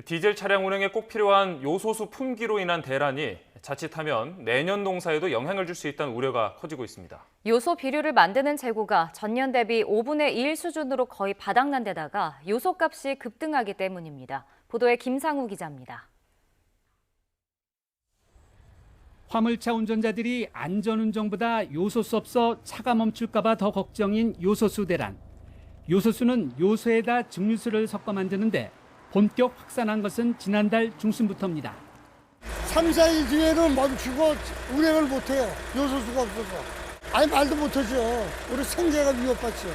디젤 차량 운행에 꼭 필요한 요소수 품귀로 인한 대란이 자칫하면 내년 농사에도 영향을 줄 수 있다는 우려가 커지고 있습니다. 요소 비료를 만드는 재고가 전년 대비 5분의 1 수준으로 거의 바닥난 데다가 요소값이 급등하기 때문입니다. 보도에 김상우 기자입니다. 화물차 운전자들이 안전운전보다 요소수 없어 차가 멈출까 봐 더 걱정인 요소수 대란. 요소수는 요소에다 증류수를 섞어 만드는데 본격 확산한 것은 지난달 중순부터입니다. 3, 4일 뒤에는 멈추고 운행을 못해요. 요소수가 없어서. 아니 말도 못하죠. 우리 생계가 위협받죠.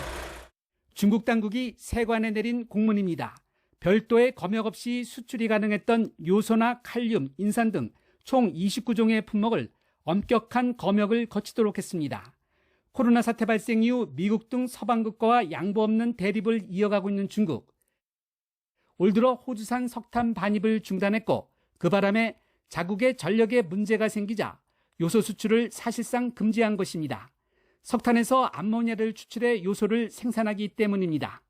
중국 당국이 세관에 내린 공문입니다. 별도의 검역 없이 수출이 가능했던 요소나 칼륨, 인산 등 총 29종의 품목을 엄격한 검역을 거치도록 했습니다. 코로나 사태 발생 이후 미국 등 서방국가와 양보 없는 대립을 이어가고 있는 중국. 올 들어 호주산 석탄 반입을 중단했고 그 바람에 자국의 전력에 문제가 생기자 요소 수출을 사실상 금지한 것입니다. 석탄에서 암모니아를 추출해 요소를 생산하기 때문입니다.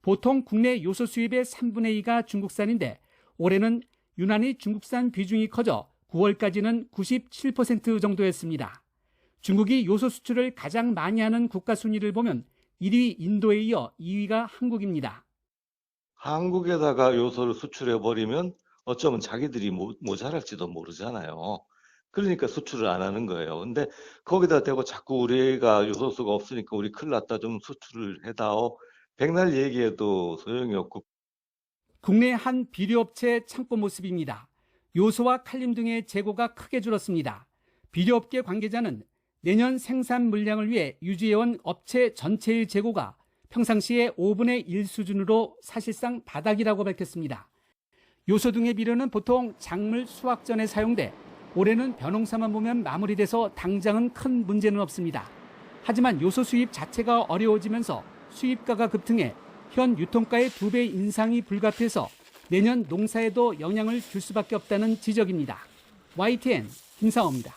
보통 국내 요소 수입의 3분의 2가 중국산인데 올해는 유난히 중국산 비중이 커져 9월까지는 97% 정도였습니다. 중국이 요소 수출을 가장 많이 하는 국가 순위를 보면 1위 인도에 이어 2위가 한국입니다. 한국에다가 요소를 수출해버리면 어쩌면 자기들이 모자랄지도 모르잖아요. 그러니까 수출을 안 하는 거예요. 근데 거기다 대고 자꾸 우리가 요소수가 없으니까 우리 큰일 났다 좀 수출을 해다오. 백날 얘기해도 소용이 없고. 국내 한 비료업체 창고 모습입니다. 요소와 칼륨 등의 재고가 크게 줄었습니다. 비료업계 관계자는 내년 생산 물량을 위해 유지해온 업체 전체의 재고가 평상시에 5분의 1 수준으로 사실상 바닥이라고 밝혔습니다. 요소 등의 비료는 보통 작물 수확 전에 사용돼 올해는 벼농사만 보면 마무리돼서 당장은 큰 문제는 없습니다. 하지만 요소 수입 자체가 어려워지면서 수입가가 급등해 현 유통가의 2배 인상이 불가피해서 내년 농사에도 영향을 줄 수밖에 없다는 지적입니다. YTN 김상호입니다.